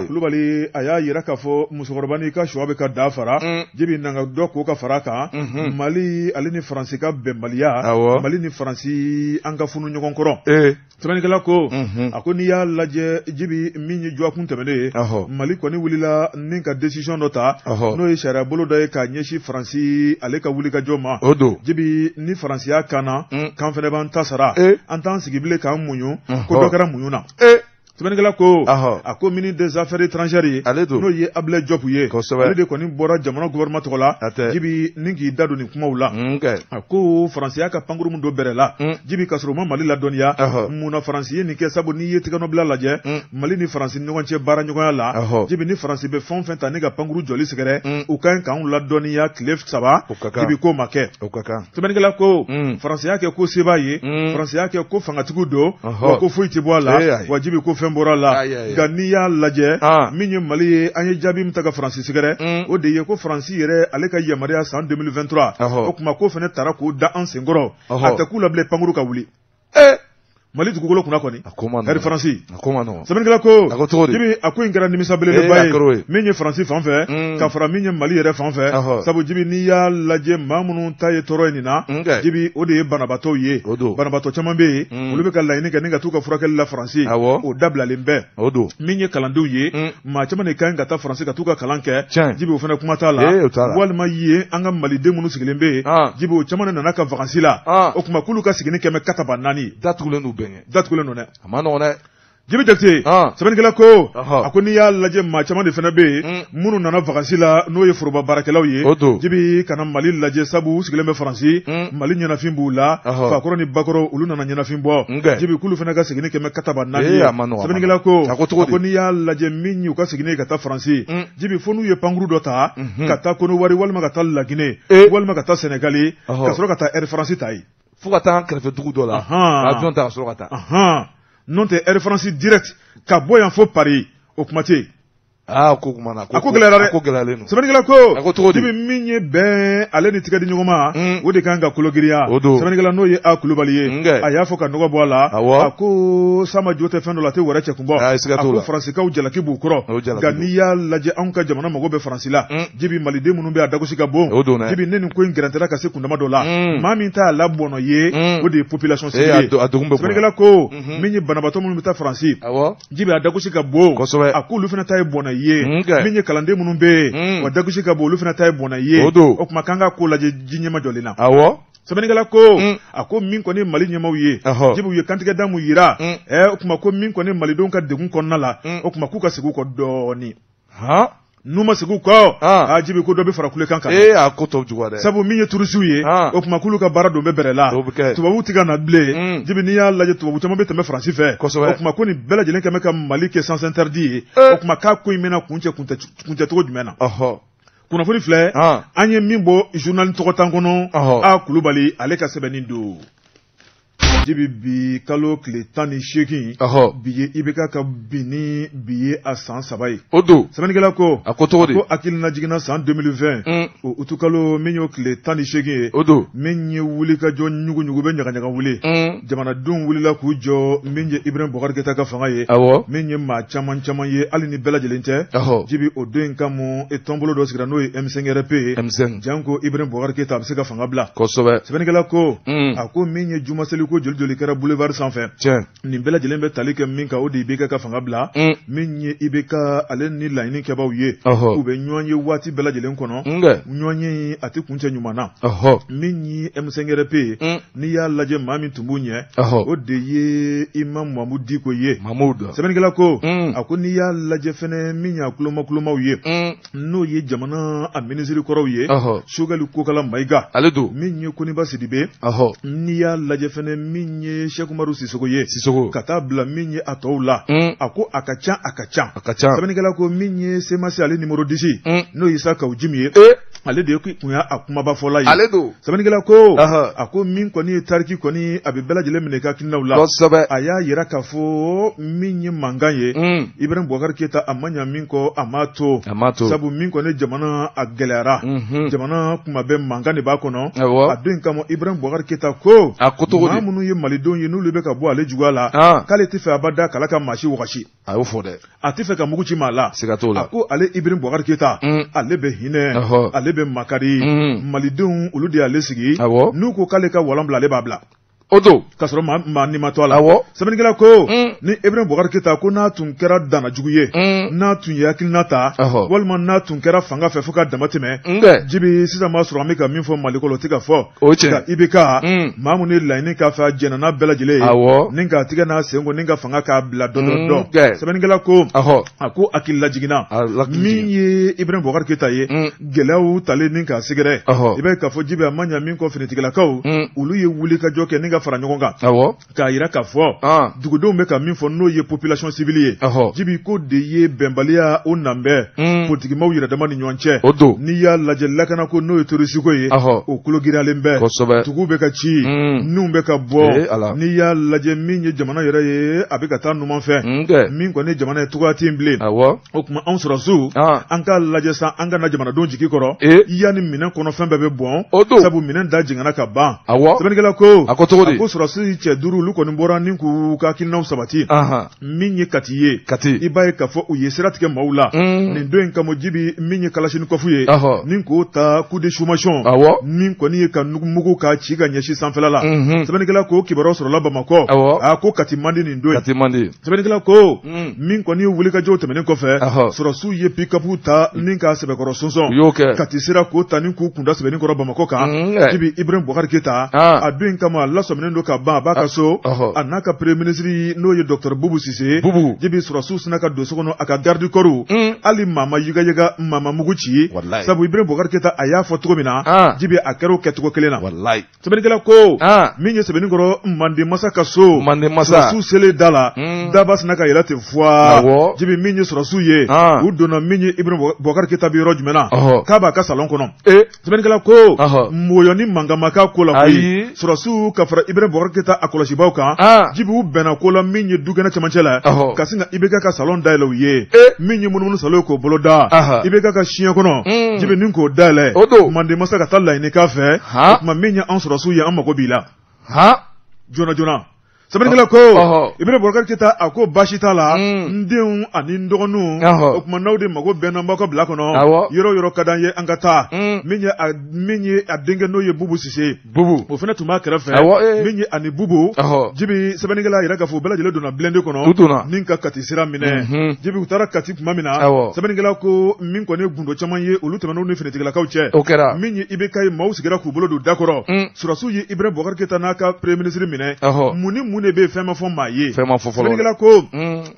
Kulubali a y'a yira k'a fɔ musokɔrɔba n'i ka suwa bɛ ka da fara jibi nanga dɔ k'o ka fara kan Mali ale ni Faransi ka bɛnbaliya Mali ni Faransi an ka funu ɲɔgɔn kɔrɔ sɛbɛnnikɛla ko a ko n'i y'a lajɛ jibi min ye jɔkun tɛmɛnen Mali kɔni wulila ni ka décision dɔ ta n'o ye sariya bolo dɔ ye k'a ɲɛsin Faransi ale ka wuli ka jɔ ma jibi ni Faransi y'a kana kan fɛnɛ b'an ta sara an t'an sigi bilen k'an muɲu ko dɔ kɛra muɲu na sɛbɛnnikɛla ko a ko ministre des affaires étrangères ye n'o ye Ablaye Diop ye ale de kɔni bɔra jamana gouvernement tɔgɔ la jibi ni k'i da don nin kumaw la a ko Faransi y'a ka pankuru min don bɛrɛ la jibi k'a sɔrɔ u ma Mali ladɔnniya munna Faransi ye nin kɛ sabu n'i ye tɛgɛnɔbila lajɛ Mali ni Faransi ni ɲɔgɔn cɛ baara ɲɔgɔnya la jibi ni Faransi bɛ fɛn o fɛn ta ni ka pankuru jɔli sɛgɛrɛ u ka ɲi k'anw ladɔnniya tile 3 jibi k'o ma kɛ sɛbɛnnikɛla ko Faransi y'a kɛ ko sebaa ye Faransi y'a kɛ ko fangatigiw don wa ko foyi tɛ bɔ a la wa jibi ko fɛn bɔra la nka n'i y'a lajɛ min ye Mali ye an ye jaabi min ta ka Faransi sɛgɛrɛ o de ye ko Faransi yɛrɛ ale ka yamaruya san 2023 o kuma ko fɛnɛ taara k'o da an senkɔrɔ a tɛ k'u la bilen pankuru ka wuli Mali dugukolo kunna kɔni hɛri Faransi sɛbɛnnikɛla ko jibi a ko in kɛra nimisa belebeleba ye min ye Faransi fan fɛ ka fara min ye Mali yɛrɛ fan fɛ sabu jibi n'i y'a lajɛ maa minnu ta ye tɔɔrɔ ye nin na jibi o de ye banabaatɔw ye banabaatɔ caman bɛ yen olu bɛ ka laɲini kɛ ni ka t'u ka furakɛli la Faransi o dabilalen bɛɛ min ye kalandenw ye maa caman de ka ɲi ka taa Faransi ka t'u ka kalan kɛ jibi o fana kuma t'a la walima ye an ka Maliden minnu sigilen bɛ yen jibi o caman de nana ka vacances la o kuma k'olu ka sigini kɛmɛ 4 datugulen don dɛ a ma nɔgɔn dɛ Jibi Jakite sɛbɛnnikɛla ko a ko n'i y'a lajɛ maa caman de fana bɛ yen minnu nana vacances la n'o ye foroba baarakɛlaw ye jibi kana Mali lajɛ sabu u sigilen bɛ Faransi Mali ɲɛnafin b'u la fakɔrɔ ni bakɔrɔ olu nana ɲɛnafin bɔ jibi k'olu fana ka segini kɛmɛ 4 ye sɛbɛnnikɛla ko a ko n'i y'a lajɛ min y'u ka segini ka taa Faransi jibi fo n'u ye pankuru dɔ ta ka taa Konowari walima ka taa Laginɛ walima ka taa Sénégal ka sɔrɔ ka taa Air France ta ye fo ka taa kɛrɛfɛ dugu dɔ la avion ta ka sɔrɔ ka taa non tɛ Air France direct ka bɔ yan fo Paris o kuma tɛ ko kuma na a ko gɛlɛyara dɛ sɛbɛnnikɛla ko jibi min ye bɛn ale ni tigɛ di ɲɔgɔn ma o de kan ka kologiriya sɛbɛnnikɛla n'o ye A Kulubali ye a y'a fɔ ka nɔgɔ bɔ a la a ko sama jo tɛ fɛn dɔ la a tɛ wɛrɛ cɛ kun bɔ a ko Faransikaw jalaki b'u kɔrɔ nka n'i y'a lajɛ anw ka jamana mago bɛ Faransi la jibi Maliden minnu bɛ a dagosi ka bon jibi ne nin ko in gɛrɛntɛra ka se kundama dɔ la maa min t'a labɔnɔ ye o de ye population civile ye sɛbɛnnikɛla ko min ye banabaatɔ minnu bɛ taa Faransi jibi a dagosi ka bon a k'olu fana ta ye bɔnɛ ye min ye kalanden minnu bɛ yen wa dagosi ka bon olu fana ta ye bɔnɛ ye o kuma k'an ka ko lajɛ ji ɲɛma jɔlen na sɛbɛnnikɛla ko a ko min kɔni Mali ɲɛmaw ye jibi u ye kantigɛ da mun yira o kuma ko min kɔni Malidenw ka degun kɔnɔna la o kuma k'u ka segin u kɔ dɔɔni n'u ma segin u kɔ jibi ko dɔ bɛ fara kulekan kan a ko tɔ juguya dɛ sabu min ye turisiw ye o kuma k'olu ka baara don bɛ bɛrɛ la tubabuw tɛ ka na bilen jibi n'i y'a lajɛ tubabu caman bɛ tɛmɛ Faransi fɛ o kuma ko nin bɛɛ lajɛlen kɛmɛ ka Mali kɛ sans interdit ye o kuma k'a ko in bɛna kuncɛ cogo jumɛn na kunnafoni filɛ an ye min bɔ journal tɔgɔ tan kɔnɔ A Kulubali ale ka sɛbɛnni don jibi bi kalo tile 18 bi ye IBK ka bini bi ye a san 3 ye o don sɛbɛnnikɛla ko a ko cogo di ko hakilina jiginna san 2020 o utu kalo min y'o tile 18 ye o don min ye wuli ka jɔ ɲuguɲugu bɛ ɲagaɲaga wuli jamanadenw wulila k'u jɔ min ye Ibrahim Boubacar Keita ka fanga ye min ye maa caman ye hali ni bɛɛ lajɛlen tɛ jibi o don in kama tɔnbolo dɔ sigira n'o ye M5 RP ye janko Ibrahim Boubacar Keita a bɛ se ka fanga bila sɛbɛnnikɛla ko a ko min ye juma seli ko joli kɛra boulevard sanfɛ nin bɛɛ lajɛlen bɛ tali kɛ min kan o de IBK ka fanga bila min ye IBK ale ni laɲini kɛbaaw ye u bɛ ɲɔgɔn ye waati bɛɛ lajɛlen kɔnɔ ɲɔgɔn ye a tɛ kuncɛ ɲuman na min ye M5 RP ye n'i y'a lajɛ maa min tun b'u ɲɛ o de ye Imam Mamadou Diko ye sɛbɛnnikɛla ko a ko n'i y'a lajɛ fɛnɛ min y'a kulomaw ye n'o ye jamana a minisiri kɔrɔw ye Choguel Kokala Mayiga min ye Koniba Sidibe n'i y'a lajɛ fɛnɛ min ye Cheikh Umaru Sisoko ye ka taa bila min ye a tɔw la a ko a ka ca sɛbɛnnikɛla ko min ye Semasi ale numéro 10 n'o ye Isa Kawu Jim ye ale de kun y'a kumaba fɔla ye sɛbɛnnikɛla ko a ko min kɔni ye tariki kɔni a bɛ bɛɛ lajɛlen minɛ ka hakilinaw la a y'a yira k'a fɔ min ye mankan ye Ibrahim Boubacar Keita a ma ɲa min kɔ a ma to sabu min kɔni jamana a gɛlɛyara jamana kuma bɛ mankan de b'a kɔnɔ a don kama Ibrahim Boubacar Keita ko maa minnu ye malidenw ye n'olu bɛ ka bɔ ale juguya la k'ale tɛ fɛ abada kala ka maa si wagasi a y'o fɔ dɛ a tɛ fɛ ka mugu ci maa la siga t'o la a ko ale Ibrahim Boubacar Keita ale bɛ hinɛ ale bɛ makari malidenw olu de y'ale sigi n'u ko k'ale ka walan bila ale b'a bila o don k'a sɔrɔ maa ni ma to a la sɛbɛnnikɛla ko ni Ibrahim Boubacar Keita ko n'a tun kɛra danajugu ye n'a tun ye hakilina ta walima n'a tun kɛra fanga fɛ fo ka dama tɛmɛ jibi sisan b'a sɔrɔ an bɛ ka min fɔ Mali kɔnɔ o tɛ ka fɔ nka IBK maa minnu ye laɲini k'a fɛ a jɛnna n'a bɛɛ lajɛlen ye ni k'a tigɛ n'a sen ko ni ka fanga k'a bila dɔn sɛbɛnnikɛla ko a ko hakili lajiginna min ye Ibrahim Boubacar Keita ye gɛlɛyaw talen ni k'a sɛgɛrɛ i bɛ k'a fɔ jibi a ma ɲɛ min kɔ finitigilakaw olu ye wuli ka jɔ kɛ ni ka fara ɲɔgɔn kan k'a yira k'a fɔ dugudenw bɛ ka min fɔ n'o ye population civile ye jibi ko de ye bɛnbaliya o nanbɛ politikimaw yɛrɛ dama ni ɲɔgɔn cɛ n'i y'a lajɛ lakana ko n'o ye torisiko ye o kulogiralen bɛ tuguw bɛ ka ci ninw bɛ ka bɔ n'i y'a lajɛ min ye jamana yɛrɛ ye a bɛ ka taa numan fɛ min kɔni jamana ye cogoya tɛ yen bilen o tuma anw sɔrɔsiw an k'a lajɛ san an ka na jamanadenw jigi kɔrɔ yanni minɛn kɔnɔ fɛn bɛɛ bɛ bɔn sabu minɛn da jiginna ka ban sɛbɛnnikɛla ko a ko sɔrɔsi cɛ duuru olu kɔni bɔra ni k'u ka hakilinaw sabati min ye kati ye i b'a ye k'a fɔ u ye sira tigɛ maaw la nin don in kama jibi min ye kalashinikofu ye ni k'o ta coup de sommation min kɔni ye ka mugu ka ci ka ɲɛsin sanfɛla la sɛbɛnnikɛla ko kibaruyaw sɔrɔla Bamakɔ ko kati man di nin don ye sɛbɛnnikɛla ko min kɔni ye wulikajɔw tɛmɛnen kɔfɛ sɔrɔsiw ye pick-up ta ni k'a sɛbɛkɔrɔ sɔnsɔn kati sira k'o ta ni k'u kunda sɛbɛnni kɔrɔ Bamakɔ kan jibi Ibrahim Boubacar Keita a don in kama lasɔminen don ka ban a b'a ka so a n'a ka premier ministre n'o ye Dr Boubou Cissé jibi sɔrɔsiw sina ka don so kɔnɔ a ka garde corps hali maa ma yiga maa ma mugu ci sabu Ibrahim Boubacar Keita a y'a fɔ cogo min na jibi a kɛra o kɛcogo kelen na sɛbɛnnikɛla ko min ye sɛbɛnni kɔrɔ Mande Masa ka so sɔrɔsiw selen da la daba sina ka yɛlɛ ten fwa jibi min ye sɔrɔsiw ye u donna min ye Ibrahim Boubacar Keita bɛ yɔrɔ jumɛn na k'a b'a ka salon kɔnɔ sɛbɛnnikɛla ko mɔyɔni mangama ka ko la koyi sɔrɔsiw ka fara Ibrahim Boubacar Keita a kɔlɔsibaw kan jibi u bɛnna ko la min ye dukɛnɛ cɛmancɛ la ka sin ka IBK ka salon dayɛlɛ u ye min ye munumunu salon k'o bolo da IBK ka siɲɛ kɔnɔ jibi nin k'o dayɛlɛ Mande Masa ka taa laɲini k'a fɛ o tuma min ye an sɔrɔsiw ye an mago b'i la joona joona sɛbɛnnikɛla ko Ibrahim Boubacar Keita a ko baasi t'a la n denw ani n dɔgɔninw o tuma n'aw de mago bɛnna n b'aw ka bila kɔnɔ yɔrɔ yɔrɔ ka d'an ye an ka taa min ye a denkɛ n'o ye Boubou Cissé o fana tun b'a kɛrɛfɛ min ye ani Boubou jibi sɛbɛnnikɛla yɛrɛ k'a fɔ u bɛɛ lajɛlen donna blende kɔnɔ ni ka kati sira minɛ jibi u taara kati tuma min na sɛbɛnnikɛla ko min kɔni ye gundo caman ye olu tɛmɛn'u ni finitigilakaw cɛ min ye IBK ye maaw sigira k'u bolo don da kɔrɔ sɔrɔsiw ye Ibrahim Boubacar Keita n'a ka premier ministre minɛ mun de bɛ fɛn ma fɔ maa ye sɛbɛnnikɛla ko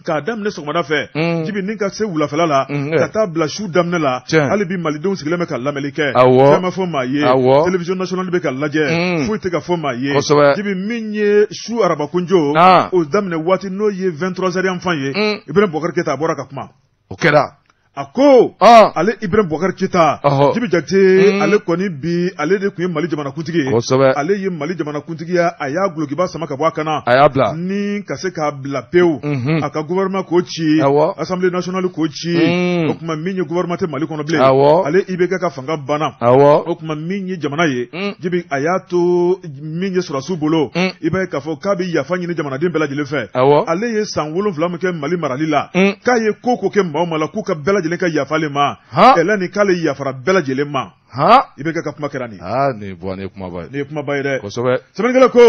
k'a daminɛ sɔgɔmada fɛ jibi ni ka se wulafɛla la ka taa bila su daminɛ la hali bi malidenw sigilen bɛ ka lamɛnni kɛ fɛn ma fɔ maa ye télévision nationale bɛ ka lajɛ foyi tɛ ka fɔ maa ye jibi min ye su arabakunjo o daminɛ waati n'o ye 23 heures fan ye Ibrahim Boubacar Keita a bɔra ka kuma o kɛra a ko ale Ibrahim Boubacar Keita jibi Jakite ale kɔni bi ale de tun ye Mali jamanakuntigi ye ale ye Mali jamanakuntigiya a y'a gulokiba sama ka bɔ a kana a y'a bila ni ka se k'a bila pewu a ka gouvernement k'o ci assemblée nationale k'o ci o tuma min ye gouvernement tɛ Mali kɔnɔ bilen ale IBK ka fanga banna o tuma min ye jamana ye jibi a y'a to min ye sɔrɔsiw bolo i b'a ye k'a fɔ k'a bɛ yafa ɲini jamanaden bɛɛ lajɛlen fɛ ale ye san 7 min kɛ Mali marali la k'a ye ko kɛ maa o maa la k'u ka bɛɛ lajɛlen ka yafale ma ɛlɛ ni k'ale yafara bɛɛ lajɛlen ma IBK ka kuma kɛra nin nin ye kumaba ye dɛ sɛbɛnnikɛla ko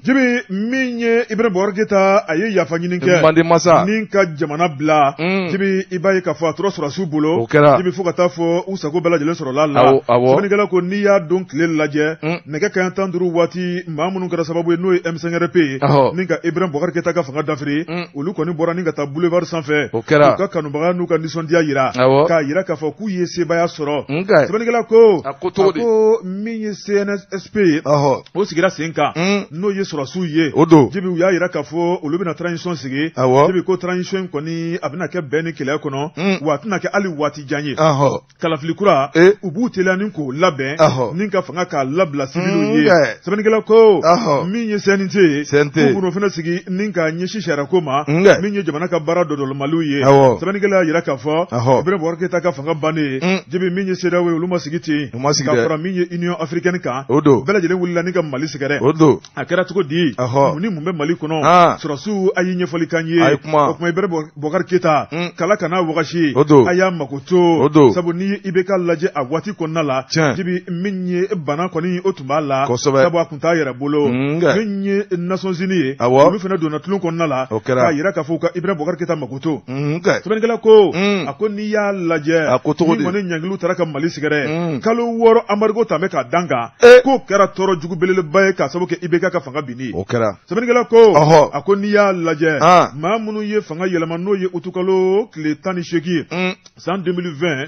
jibi min ye Ibrahim Boubacar Keita a ye yafa ɲini kɛ Mande Masa ni ka jamana bila jibi i b'a ye k'a fɔ a tora sɔrɔsiw bolo jibi fo ka taa fɔ u sago bɛɛ lajɛlen sɔrɔla la sɛbɛnnikɛla ko n'i y'a don tile lajɛ nɛgɛ kanɲɛ 15 waati maa minnu kɛra sababu ye n'o ye M5RP ye ni ka Ibrahim Boubacar Keita ka fanga dafiri olu kɔni bɔra ni ka taa boulevard sanfɛ u ka kanubaga n'u ka nisɔndiya yira k'a yira k'a fɔ k'u ye sebaya sɔrɔ sɛbɛnnikɛla ko a ko min ye CNSP o sigira sen kan n'o ye sɔrɔsiw ye jibi u y'a yira k'a fɔ olu bɛna transition sigi jibi ko transition kɔni a bɛna kɛ bɛn ni kɛlɛ kɔnɔ wa a tɛna kɛ hali waati jan ye kalafili kura u b'u teliya ni k'o labɛn ni ka fanga k'a labila civiliw ye sɛbɛnnikɛla ko min ye CNT ye k'u b'o fana sigi ni ka ɲɛsin sariya ko ma min ye jamana ka baara dɔdɔlɔmaliw ye sɛbɛnnikɛla y'a yira k'a fɔ Ibrahim Boubacar Keita ka fanga bannen jibi min ye CEDEAO ye olu ma sigi ten ci ka fara min ye Union africaine kan bɛɛ lajɛlen wulila ni ka Mali sɛgɛrɛ a kɛra cogo di mun ni mun bɛ Mali kɔnɔ sɔrɔsiw a ye ɲɛfɔli kan ye o kuma Ibɛrɛ Bɔkari Keyita kala kana wagasi a y'a mako to sabu ni i bɛ ka lajɛ a waati kɔnɔna la jibi min ye bana kɔni o tun b'a la sabu a tun t'a yɛrɛ bolo min ye Nations Unies ye olu fana donna tulon kɔnɔna la k'a yira k'a fɔ ka Ibɛrɛ Bɔkari Keyita mako to sɛbɛnnikɛla ko a ko n'i y'a lajɛ ni kɔni ɲangiliw taara ka Mali sɛgɛrɛ kalo 6 embargo tun bɛ ka dan kan k'o kɛra tɔɔrɔ jugu belebeleba ye k'a sababu kɛ IBK ka fanga binni sɛbɛnnikɛla ko a ko n'i y'a lajɛ maa minnu ye fanga yɛlɛma n'o ye utukalo tile 18 san 2020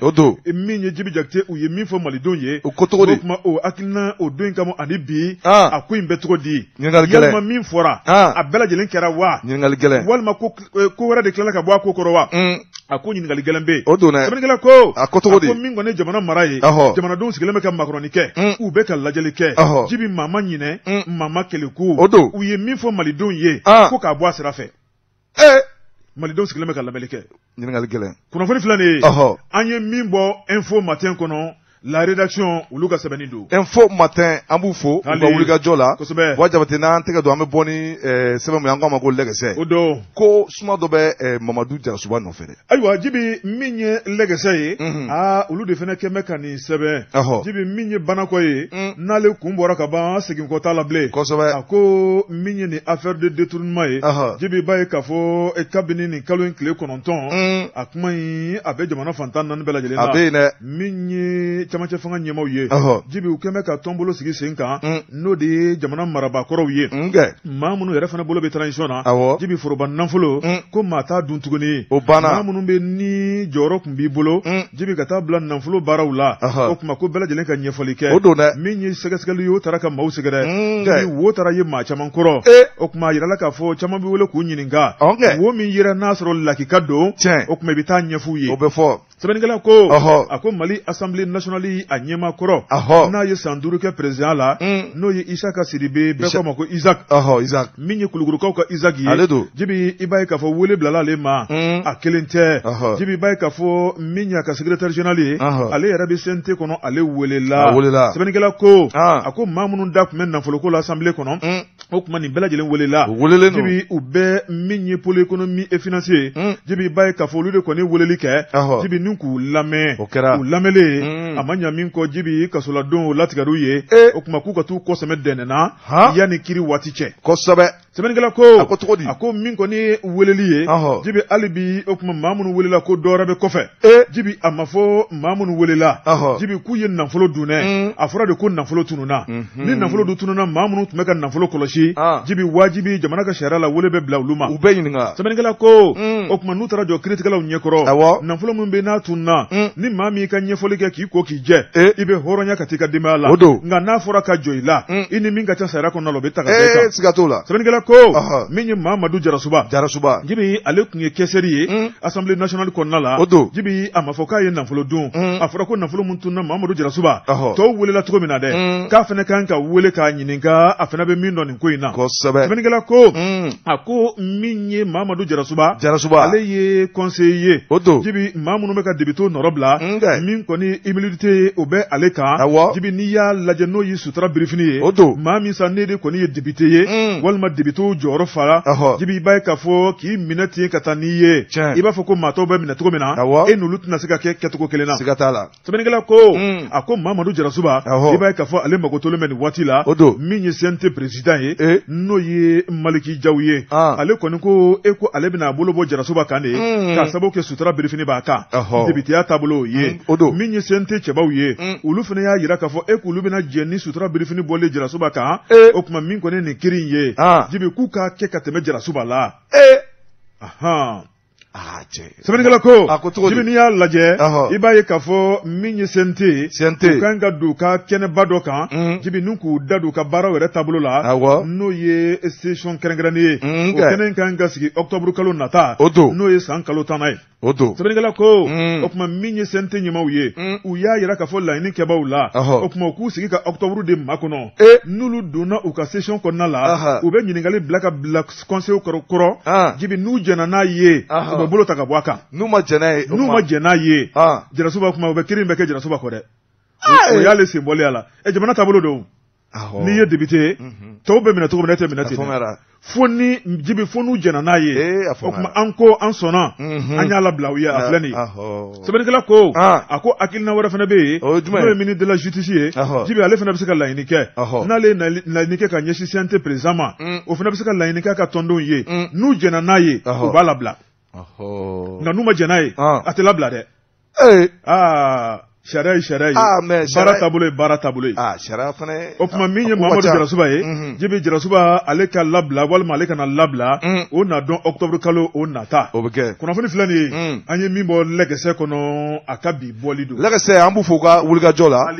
min ye Jibi Jakite u ye min fɔ malidenw ye o kuma o hakilina o don kama ani bi a ko in bɛ cogo di yalima min fɔra a bɛɛ lajɛlen kɛra wa walima ko wɛrɛ de tilala ka bɔ a ko kɔrɔ wa a ko ɲininkali gɛlɛn bɛ sɛbɛnnikɛla ko a ko min kɔni jamana mara ye jamanadenw sigilen bɛ ka makɔrɔni kɛ u bɛ ka lajɛli kɛ Jibi maa ma ɲinɛ maa ma keleku u ye min fɔ malidenw ye ko k'a bɔ a sira fɛ malidenw sigilen bɛ ka labɛnni kɛ ɲininkali gɛlɛn kunnafoni filɛ nin ye an ye min bɔ info matin kɔnɔ la rédaction olu ka sɛbɛnni don info matin an b'u fo u ka wulikajɔ la kosɛbɛ wa jabate n'an tɛgɛ don an bɛ bɔ ni sɛbɛn min an k'a ma ko lɛgɛsɛ o don ko suma dɔ bɛ Mamadu Jarasuba nɔfɛ dɛ ayiwa Jibi min ye lɛgɛsɛ ye olu de fana kɛn bɛ ka nin sɛbɛn Jibi min ye banakɔ ye n'ale kun bɔra ka ban segin kɔ t'a la bilen kosɛbɛ a ko min ye nin affaire de détournement ye Jibi b'a ye k'a fɔ kabini nin kalo in tile 9 a kuma in a bɛ jamana fantan 4 bɛɛ lajɛlen na a bɛ yen dɛ min ye camancɛ fanga ɲɛmaw ye Jibi u kɛn bɛ ka tɔnbolo sigi sen kan n'o de ye jamana marabakɔrɔw ye maa minnu yɛrɛ fana bolo bɛ transition na Jibi foroba nafolo ko maa t'a dun tuguni maa minnu bɛ ni jɔyɔrɔ tun b'i bolo Jibi ka taa bila nafolo baaraw la o kuma ko bɛɛ lajɛlen ka ɲɛfɔli kɛ min ye sɛgɛsɛgɛli ye o taara ka maaw sɛgɛrɛ Jibi wo taara ye maa caman kɔrɔ o kuma a yirala k'a fɔ caman bɛ wele k'u ɲininka wo min yera n'a sɔrɔ lakika don o kuma i bɛ taa ɲɛf'u ye o bɛ fɔ sɛbɛnnikɛla ko a ko Mali Assemblée nationale a ɲɛma kɔrɔ n'a ye san 5 kɛ président la n'o ye Isaka Sidibe bɛɛ k'a ma ko Isaac min ye Kulugurukaw ka Isaac ye Jibi i b'a ye k'a fɔ wele bilala ale ma a kelen tɛ Jibi i b'a ye k'a fɔ min ye a ka secrétaire général ye ale yɛrɛ bɛ CNT kɔnɔ ale welela sɛbɛnnikɛla ko a ko maa minnu da tun bɛ nafoloko la Assemblée kɔnɔ o kuma nin bɛɛ lajɛlen welela Jibi u bɛɛ min ye pôle économie et financier Jibi i b'a ye k'a fɔ olu de kɔni weleli kɛ Jibi ni k'u lamɛn u lamɛnlen a ma ɲa min kɔ Jibi kasoladenw latigɛr'u ye o kuma k'u ka t'u kɔsɛmɛ dɛnɛnna yanni kiri waati cɛ kosɛbɛ sɛbɛnnikɛla ko a ko min kɔni ye weleli ye Jibi hali bi o kuma maa minnu welela ko dɔwɛrɛ bɛ kɔfɛ Jibi a ma fɔ maa minnu welela Jibi k'u ye nafolo dunɛ a fɔra de ko nafolo tununa ni nafolo dun tununa maa minnu tun bɛ ka nafolo kɔlɔsi Jibi wajibi jamana ka sariya la wele bɛ bila olu ma u bɛɛ ɲininka sɛbɛnnikɛla ko o kuma n'u taara jɔ kiiritigɛlaw ɲɛkɔrɔ nafolo min bɛ n'a tununa ni maa min ka ɲɛfɔli kɛ k'i ko k'i jɛ i bɛ hɔrɔnya ka t'i ka denbaya la nka n'a fɔra ka jɔ i la i ni min ka ca sariya kɔnɔna la o bɛ ta ka bɛɛ kan siga t'o la sɛbɛnnikɛla ko min ye Mamadu Jarasuba Jibi ale tun ye kɛsɛri ye Assemblée nationale kɔnɔna la Jibi a ma fɔ k'a ye nafolo dun a fɔra ko nafolo min tununa Mamadu Jarasuba tɔw welela cogo min na dɛ k'a fana kan ka wele k'a ɲininka a fana bɛ min dɔn nin ko in na sɛbɛnnikɛla ko a ko min ye Mamadu Jarasuba ale ye conseiller ye Jibi maa minnu bɛ ka debito nɔrɔ bila min kɔni immunité o bɛ ale kan Jibi n'i y'a lajɛ n'o ye sutura birifini ye maa min sa ne de kɔni ye député ye walima debito jɔyɔrɔ fara Jibi i b'a ye k'a fɔ k'i minɛ ten ka taa n'i ye i b'a fɔ ko maa tɔw bɛ minɛ cogo min na e n'olu tɛna se ka kɛ kɛcogo kelen na siga t'a la sɛbɛnnikɛla ko a ko Mamadu Jarasuba i b'a ye k'a fɔ ale mago tolen bɛ nin waati la min ye CNT président ye n'o ye Maliki Jaw ye ale kɔni ko e ko ale bɛna a bolo bɔ Jarasuba kan de k'a sababu kɛ sutura birifini b'a kan députéya taabolo ye min ye CNT cɛbaw ye olu fana y'a yira k'a fɔ e k'olu bɛna jɛ ni sutura birifini bɔlen Jarasuba kan o kuma min kɔni nin kiiri in ye Jibi k'u k'a kɛ ka tɛmɛ Jarasuba la sɛbɛnnikɛla ko Jibi n'i y'a lajɛ i b'a ye k'a fɔ min ye CNT u kan ka don u ka kɛnɛba dɔ kan Jibi n'u k'u da don u ka baaraw yɛrɛ taabolo la n'o ye session kɛrɛnkɛrɛnnen ye o kɛnɛ in kan ka sigi octobre kalo nata n'o ye san kalo 10 ye sɛbɛnnikɛla ko o kuma min ye CNT ɲɛmaw ye u y'a yira k'a fɔ laɲini kɛbaaw la o kuma u k'u sigi ka octobre de makɔnɔ n'olu donna u ka session kɔnɔna la u bɛ ɲininkali bila ka bila conseil kɔrɔ Jibi n'u jɛna n'a ye u bɛ bolo ta ka bɔ a kan n'u ma jɛn n'a ye Jarasuba kuma u bɛ kiiri in bɛ kɛ Jarasuba kɔ dɛ o y'ale senbɔli a la jamana taabolo don n'i ye député tɔw bɛ minɛ cogo min na e tɛ minɛ ten fo ni jibi fo n'u jɛna n'a ye o tuma an ko an sɔnna an y'a labila u ye a filɛ nin ye sɛbɛnnikɛla ko a ko hakilina wɛrɛ fana bɛ yen n'o ye ministre de la justice ye jibi ale fana bɛ se ka laɲini kɛ n'ale ye laɲini kɛ ka ɲɛsin CNT président ma o fana bɛ se ka laɲini kɛ ka tɔndenw ye n'u jɛna n'a ye u b'a labila nka n'u ma jɛn n'a ye a tɛ labila dɛ sariya ye sariya ye baara taabolo ye baara taabolo ye sariya fana o tuma min ye Mamadu Jarasuba ye jibi Jarasuba ale ka labila walima ale kana labila o na dɔn octobre kalo o nata o bɛ kɛ kunnafoni filɛ nin ye an ye min bɔ lɛgɛsɛ kɔnɔ a ka bi bɔli don lɛgɛsɛ an b'u fɔ u ka wulikajɔ la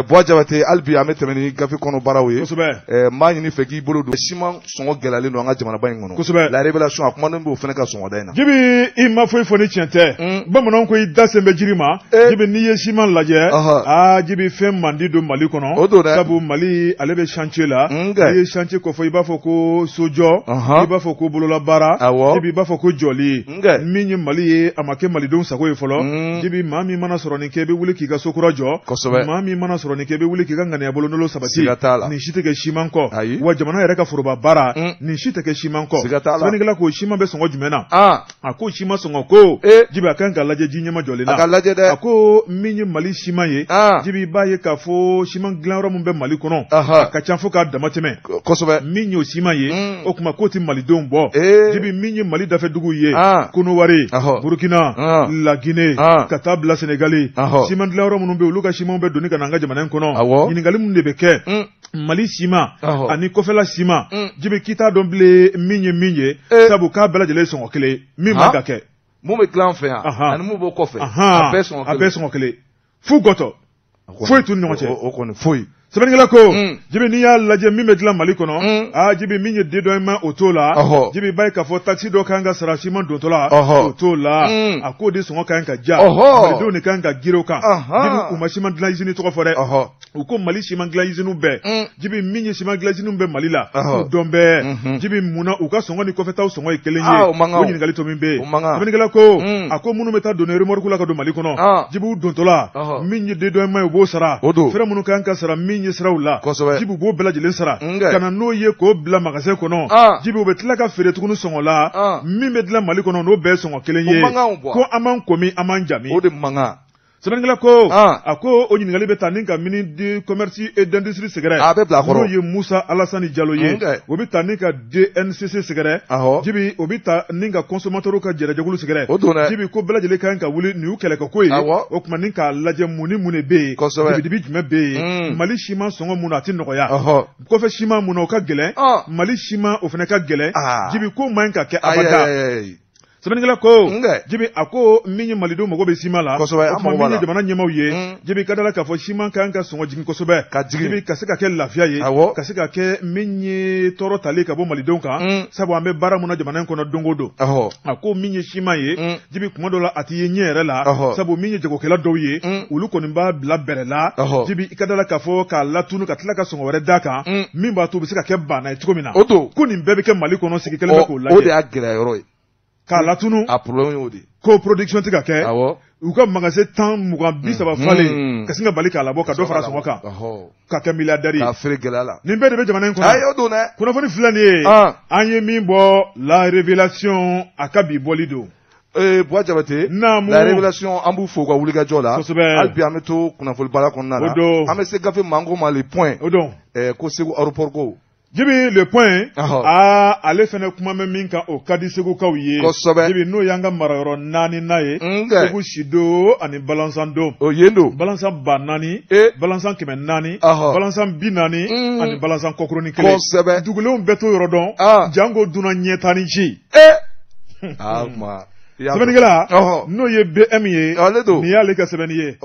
Buwa Jabate hali bi an bɛ tɛmɛ ni gafe kɔnɔ baaraw ye kosɛbɛ n b'a ɲini fɛ k'i bolo don siman sɔngɔ gɛlɛyalen don an ka jamanaba in kɔnɔ kosɛbɛ la révélation a kumanen b'o fana ka sɔngɔda in na jibi i ma foyi fɔ ni tiɲɛ tɛ bamananw ko i da sen bɛ jiri ma jibi n'i ye siman lajɛ jibi fɛn man di don Mali kɔnɔ o don dɛ sabu Mali ale bɛ chantier la n'i ye chantier kɔfɛ i b'a fɔ ko sojɔ i b'a fɔ ko bololabaara jibi i b'a fɔ ko jɔli min ye Mali ye a ma kɛ malidenw sago ye fɔlɔ jibi maa min mana sɔrɔ nin kɛ i bɛ wuli k'i ka so kura jɔ maa min mana sɔrɔ nin kɛ i bɛ wuli k'i ka ŋaniya bolonolo sabati nin si tɛ kɛ siman kɔ wa jamana yɛrɛ ka foroba baara nin si tɛ kɛ siman kɔ sɛbɛnnikɛla ko siman bɛ sɔngɔ jumɛn na a ko siman sɔngɔ ko jibi a kan ka lajɛ ji ɲɛma jɔlen na a ko min ye Mali siman ye jibi b'a ye k'a fɔ siman dilanyɔrɔ min bɛ Mali kɔnɔ a ka ca fo k'a dama tɛmɛ kosɛbɛ min y'o siman ye o tuma k'o tɛ malidenw bɔ jibi min ye Mali dafɛduguw ye Konowari Burkina La Guinée ka taa bila Sénégali siman dilanyɔrɔ minnu bɛ olu ka simanw bɛ doni ka na an ka jamana in kɔnɔ ɲininkali minnu de bɛ kɛ Mali siman ani kɔfɛla siman jibi k'i t'a dɔn bilen min ye sabu k'a bɛɛ lajɛlen sɔngɔ kelen min man ka kɛ mun bɛ dilan fɛ yan ani mun b'o kɔfɛ a bɛɛ sɔngɔ kelen fu gɔtɔ foyi t'u ni ɲɔgɔn cɛ o kɔni foyi sɛbɛnnikɛla ko jibi n'i y'a lajɛ min bɛ dilan Mali kɔnɔ jibi min ye den dɔ ma o t'o la jibi b'a ye k'a fɔ taxi dɔ kan ka sara siman dontɔ la o t'o la a k'o de sɔngɔ kan ka ja malidenw de kan ka girin o kan jibi u ma siman dilan usine tɔgɔ fɔ dɛ u ko Mali siman dilan usine bɛɛ jibi min ye siman dilan usine bɛɛ Mali la u dɔn bɛɛ jibi munna u ka sɔngɔ ni kɔfɛtaw sɔngɔ ye kelen ye o ɲininkali to min bɛ yen sɛbɛnnikɛla ko a ko minnu bɛ taa donner remorque la ka don Mali kɔnɔ jibi u dontɔ la min ye den dɔ ma ye u b'o sara fɛrɛ minnu kan ka sara min ye siraw la jibi b'o bɛɛ lajɛlen sara ka na n'o ye k'o bila magasin kɔnɔ jibi u bɛ tila ka feere tuguni sɔngɔ la min bɛ dilan Mali kɔnɔ n'o bɛɛ ye sɔngɔ kelen ye ko an m'an komi an m'an jami o de mankan sɛbɛnnikɛla ko a ko o ɲininkali bɛ taa ni ka ministre du commerce et d'industrie sɛgɛrɛ n'o ye Musa Alassane Diallo ye o bɛ taa ni ka DNCC sɛgɛrɛ jibi o bɛ taa ni ka consommateurs ka jɛrɛjɛkulu sɛgɛrɛ jibi ko bɛɛ lajɛlen kan ka wuli nin y'u kɛlɛkɛko ye o tuma ni k'a lajɛ mun ni mun de bɛ yen dibi jumɛn bɛ yen Mali siman sɔngɔ mun na a tɛ nɔgɔya kɔfɛ siman mun na o ka gɛlɛn Mali siman o fana ka gɛlɛn jibi ko man ka kɛ abada sɛbɛnnikɛla ko jibi a ko min ye malidenw mago bɛ siman la o tuma min ye jamana ɲɛmaaw ye jibi ka dala k'a fɔ siman kan ka sɔngɔ jigin kosɛbɛ jibi ka se ka kɛ lafiya ye ka se ka kɛ min ye tɔɔrɔ tali ka bɔ malidenw kan sabu an bɛ baara mun na jamana in kɔnɔ don o don a ko min ye siman ye jibi kuma dɔ la a t'i ye ɲɛ yɛrɛ la sabu min ye jagokɛla dɔw ye olu kɔni b'a bila bɛrɛ la jibi i ka dala k'a fɔ k'a latunu ka tila ka sɔngɔ wɛrɛ d'a kan min b'a to u bɛ se ka kɛ bana ye cogo min na ko nin bɛɛ bɛ kɛ Mali kɔnɔ sigi kelen bɛ k'o lajɛ o de y'a gɛlɛya yɔrɔ ye k'a latunu a problème y'o de ko production tɛ ka kɛ u ka magasin 10, 20, 30 falen ka sin ka bali k'a labɔ ka dɔ fara sɔngɔ kan ka kɛ milliardaire ye k'a feere gɛlɛya la nin bɛɛ de bɛ jamana in kɔnɔ a y'o don dɛ kunnafoni filɛ nin ye an ye min bɔ la révélation a ka bi bɔli don Buwa Jabate la révélation an b'u fo ka wulikajɔ la hali bi an bɛ to kunnafoni baara kɔnɔna la an bɛ se gafe manko ma le point ko Segu aéroport ko jibi le point ale fɛnɛ kuma bɛ min kan o ka di segukaw ye jibi n'o y'an ka marayɔrɔ 4 n'a ye Segu Sido ani Balanzan don o yen don Balanzan 4000 Balanzan 400 Balanzan 40 ani Balanzan kɔkurunin 1 dugulenw bɛɛ t'o yɔrɔ dɔn jango dunna ɲɛ 10 ni ci sɛbɛnnikɛla n'o ye BM ye nin y'ale ka sɛbɛnni ye